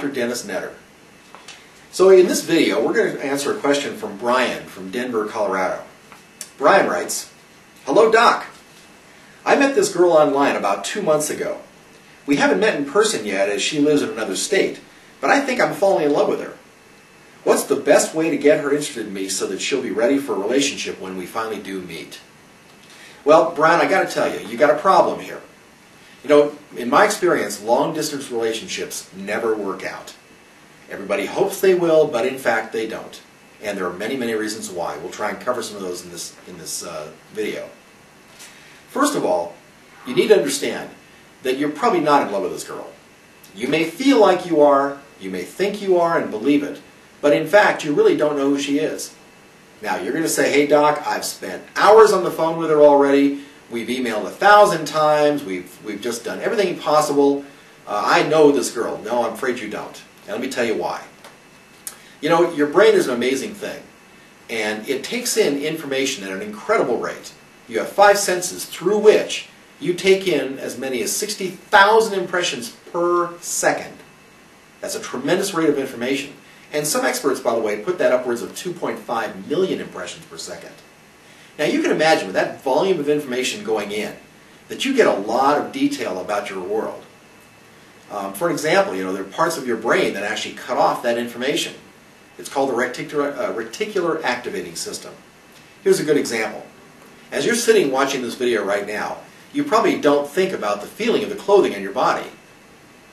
Dr. Dennis Netter. So in this video, we're going to answer a question from Brian from Denver, Colorado. Brian writes, "Hello, Doc. I met this girl online about 2 months ago. We haven't met in person yet as she lives in another state, but I think I'm falling in love with her. What's the best way to get her interested in me so that she'll be ready for a relationship when we finally do meet?" Well, Brian, I got to tell you, you got a problem here. You know, in my experience, long-distance relationships never work out. Everybody hopes they will, but in fact they don't. And there are many, many reasons why. We'll try and cover some of those in this video. First of all, you need to understand that you're probably not in love with this girl. You may feel like you are, you may think you are and believe it, but in fact you really don't know who she is. Now you're going to say, "Hey Doc, I've spent hours on the phone with her already. We've emailed 1,000 times. We've just done everything possible. I know this girl." No, I'm afraid you don't. And let me tell you why. You know, your brain is an amazing thing, and it takes in information at an incredible rate. You have 5 senses through which you take in as many as 60,000 impressions per second. That's a tremendous rate of information. And some experts, by the way, put that upwards of 2.5 million impressions per second. Now you can imagine with that volume of information going in, that you get a lot of detail about your world. For example, you know, there are parts of your brain that actually cut off that information. It's called the reticular activating system. Here's a good example. As you're sitting watching this video right now, you probably don't think about the feeling of the clothing on your body.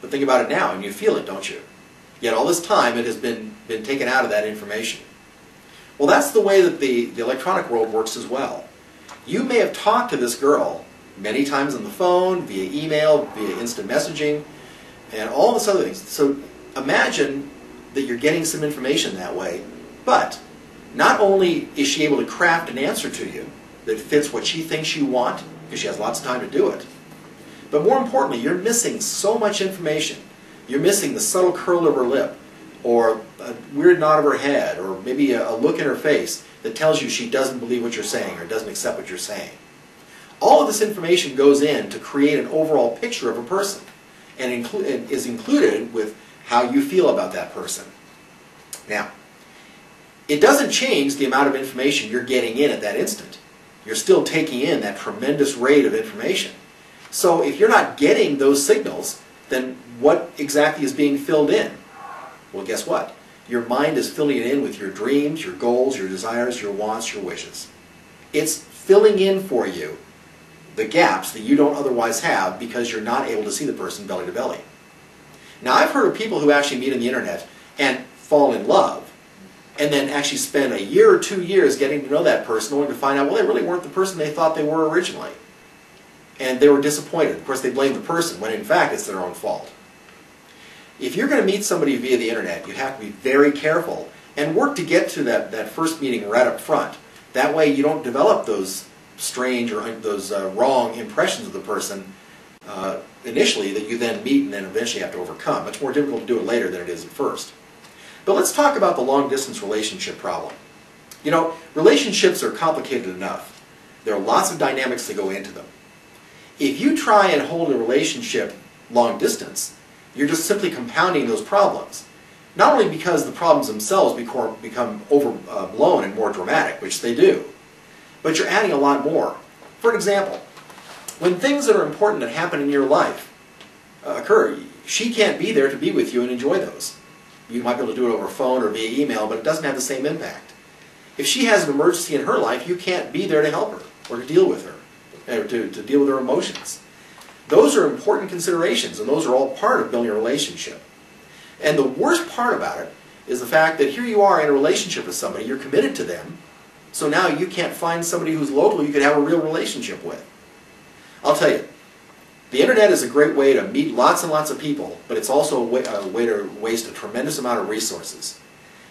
But think about it now and you feel it, don't you? Yet all this time it has been taken out of that information. Well, that's the way that the electronic world works as well. You may have talked to this girl many times on the phone, via email, via instant messaging, and all this other things. So imagine that you're getting some information that way, but not only is she able to craft an answer to you that fits what she thinks you want, because she has lots of time to do it, but more importantly, you're missing so much information. You're missing the subtle curl of her lip, or a weird nod of her head, or maybe a look in her face that tells you she doesn't believe what you're saying or doesn't accept what you're saying. All of this information goes in to create an overall picture of a person, and is included with how you feel about that person. Now, it doesn't change the amount of information you're getting in at that instant. You're still taking in that tremendous rate of information. So if you're not getting those signals, then what exactly is being filled in? Well, guess what? Your mind is filling it in with your dreams, your goals, your desires, your wants, your wishes. It's filling in for you the gaps that you don't otherwise have because you're not able to see the person belly to belly. Now, I've heard of people who actually meet on the internet and fall in love, and then actually spend a year or 2 years getting to know that person only to find out, well, they really weren't the person they thought they were originally. And they were disappointed. Of course, they blame the person, when in fact it's their own fault. If you're going to meet somebody via the internet, you have to be very careful and work to get to that first meeting right up front. That way you don't develop those strange or those wrong impressions of the person initially that you then meet and then eventually have to overcome. Much more difficult to do it later than it is at first. But let's talk about the long-distance relationship problem. You know, relationships are complicated enough. There are lots of dynamics that go into them. If you try and hold a relationship long distance, you're just simply compounding those problems. Not only because the problems themselves become overblown and more dramatic, which they do, but you're adding a lot more. For example, when things that are important that happen in your life occur, she can't be there to be with you and enjoy those. You might be able to do it over phone or via email, but it doesn't have the same impact. If she has an emergency in her life, you can't be there to help her or to deal with her, or to deal with her emotions. Those are important considerations, and those are all part of building a relationship. And the worst part about it is the fact that here you are in a relationship with somebody, you're committed to them, so now you can't find somebody who's local you could have a real relationship with. I'll tell you, the internet is a great way to meet lots and lots of people, but it's also a way to waste a tremendous amount of resources.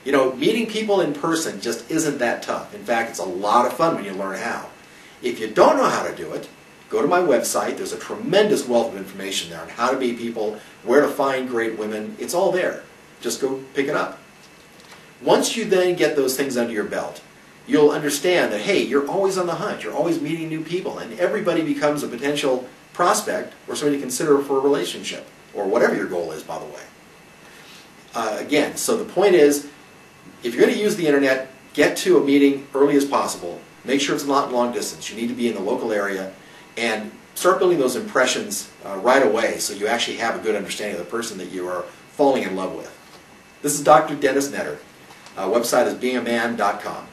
You know, meeting people in person just isn't that tough. In fact, it's a lot of fun when you learn how. If you don't know how to do it, go to my website. There's a tremendous wealth of information there on how to meet people, where to find great women. It's all there. Just go pick it up. Once you then get those things under your belt, you'll understand that, hey, you're always on the hunt. You're always meeting new people, and everybody becomes a potential prospect or somebody to consider for a relationship, or whatever your goal is, by the way. again, so the point is, if you're going to use the internet, get to a meeting early as possible. Make sure it's not long distance. You need to be in the local area, and start building those impressions right away so you actually have a good understanding of the person that you are falling in love with. This is Dr. Dennis Netter. Website is beingaman.com.